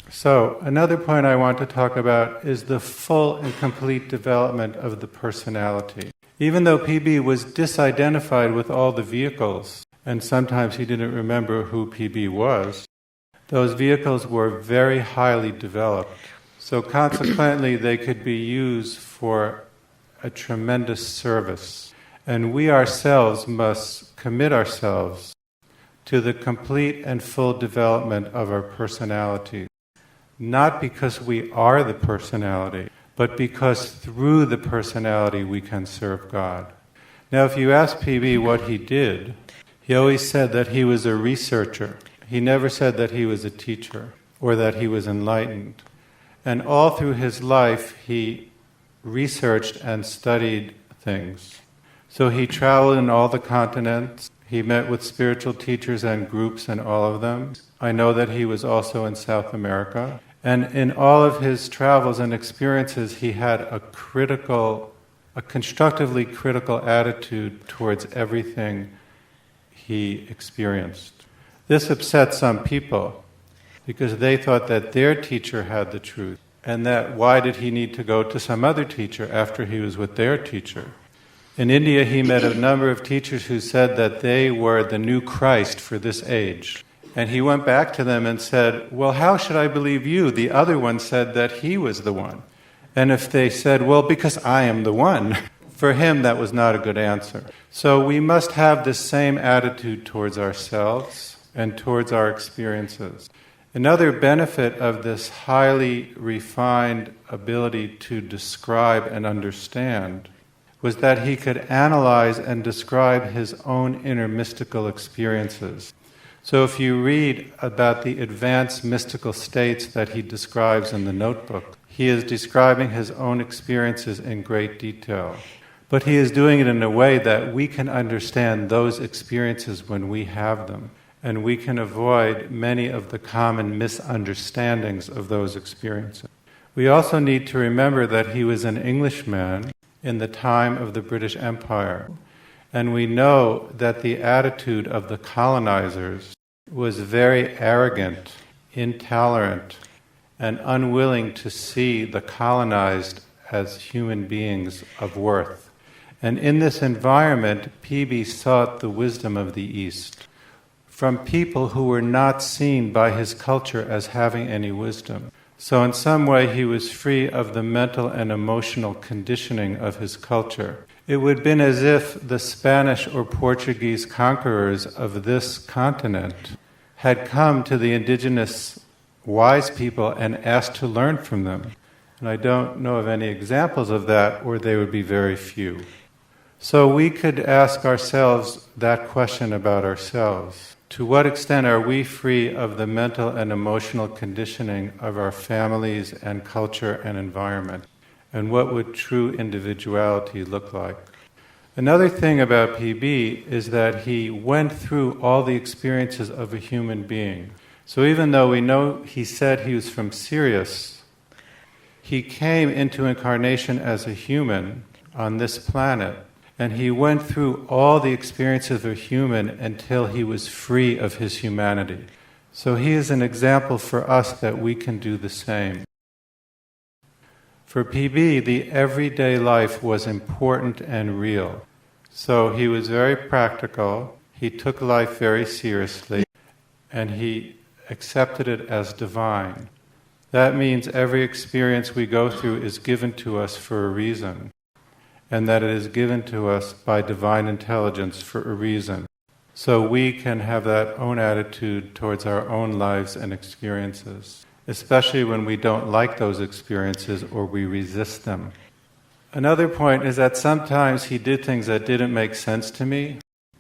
So, another point I want to talk about is the full and complete development of the personality. Even though PB was disidentified with all the vehicles, and sometimes he didn't remember who PB was, those vehicles were very highly developed. So consequently, they could be used for a tremendous service. And we ourselves must commit ourselves to the complete and full development of our personality. Not because we are the personality, but because through the personality we can serve God. Now, if you ask PB what he did, he always said that he was a researcher. He never said that he was a teacher or that he was enlightened. And all through his life, he researched and studied things. So he traveled in all the continents. He met with spiritual teachers and groups in all of them. I know that he was also in South America. And in all of his travels and experiences, he had a constructively critical attitude towards everything he experienced. This upset some people because they thought that their teacher had the truth, and that why did he need to go to some other teacher after he was with their teacher? In India, he met a number of teachers who said that they were the new Christ for this age. And he went back to them and said, well, how should I believe you? The other one said that he was the one. And if they said, well, because I am the one, for him that was not a good answer. So we must have this same attitude towards ourselves and towards our experiences. Another benefit of this highly refined ability to describe and understand was that he could analyze and describe his own inner mystical experiences. So if you read about the advanced mystical states that he describes in the notebook, he is describing his own experiences in great detail. But he is doing it in a way that we can understand those experiences when we have them, and we can avoid many of the common misunderstandings of those experiences. We also need to remember that he was an Englishman in the time of the British Empire. And we know that the attitude of the colonizers was very arrogant, intolerant, and unwilling to see the colonized as human beings of worth. And in this environment, PB sought the wisdom of the East from people who were not seen by his culture as having any wisdom. So in some way he was free of the mental and emotional conditioning of his culture. It would have been as if the Spanish or Portuguese conquerors of this continent had come to the indigenous wise people and asked to learn from them. And I don't know of any examples of that, or they would be very few. So we could ask ourselves that question about ourselves. To what extent are we free of the mental and emotional conditioning of our families and culture and environment? And what would true individuality look like? Another thing about PB is that he went through all the experiences of a human being. So even though we know he said he was from Sirius, he came into incarnation as a human on this planet, and he went through all the experiences of a human until he was free of his humanity. So he is an example for us that we can do the same. For PB, the everyday life was important and real. So he was very practical, he took life very seriously, and he accepted it as divine. That means every experience we go through is given to us for a reason, and that it is given to us by divine intelligence for a reason. So we can have that own attitude towards our own lives and experiences, especially when we don't like those experiences or we resist them. Another point is that sometimes he did things that didn't make sense to me,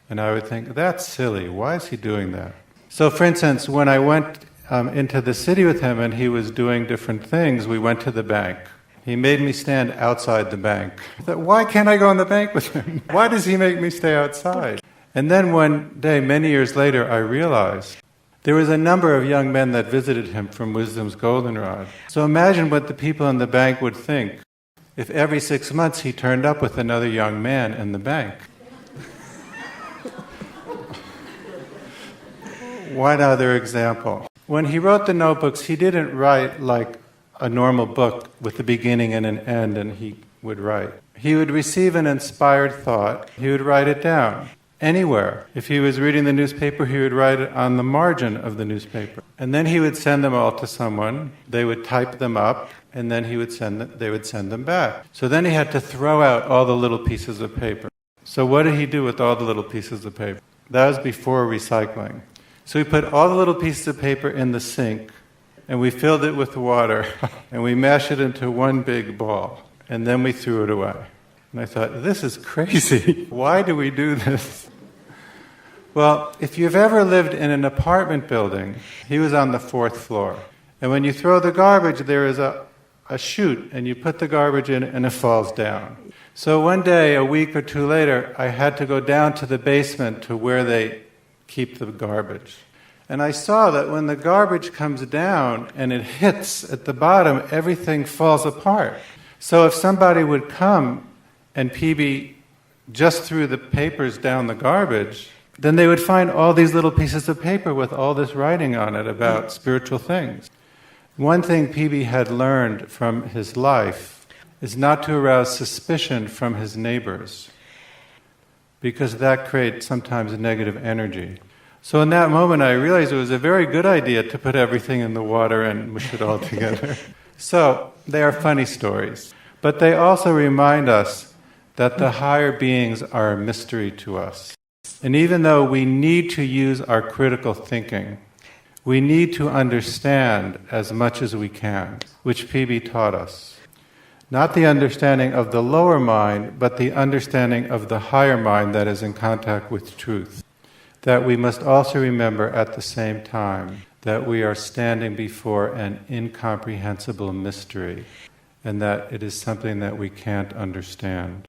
and I would think, that's silly, why is he doing that? So for instance, when I went into the city with him and he was doing different things, we went to the bank. He made me stand outside the bank. I thought, why can't I go in the bank with him? Why does he make me stay outside? And then one day, many years later, I realized there was a number of young men that visited him from Wisdom's Goldenrod. So imagine what the people in the bank would think if every 6 months he turned up with another young man in the bank. One other example. When he wrote the notebooks, he didn't write like a normal book with a beginning and an end, and he would write. He would receive an inspired thought, he would write it down. Anywhere. If he was reading the newspaper, he would write it on the margin of the newspaper. And then he would send them all to someone, they would type them up, and then they would send them back. So then he had to throw out all the little pieces of paper. So what did he do with all the little pieces of paper? That was before recycling. So we put all the little pieces of paper in the sink, and we filled it with water, and we mashed it into one big ball, and then we threw it away. And I thought, this is crazy. Why do we do this? Well, if you've ever lived in an apartment building, he was on the 4th floor. And when you throw the garbage, there is a chute, and you put the garbage in, and it falls down. So one day, a week or two later, I had to go down to the basement to where they keep the garbage. And I saw that when the garbage comes down and it hits at the bottom, everything falls apart. So if somebody would come and PB just threw the papers down the garbage, then they would find all these little pieces of paper with all this writing on it about spiritual things. One thing PB had learned from his life is not to arouse suspicion from his neighbors, because that creates sometimes a negative energy. So in that moment I realized it was a very good idea to put everything in the water and mush it all together. So they are funny stories, but they also remind us that the higher beings are a mystery to us. And even though we need to use our critical thinking, we need to understand as much as we can, which PB taught us. Not the understanding of the lower mind, but the understanding of the higher mind that is in contact with truth. That we must also remember at the same time that we are standing before an incomprehensible mystery, and that it is something that we can't understand.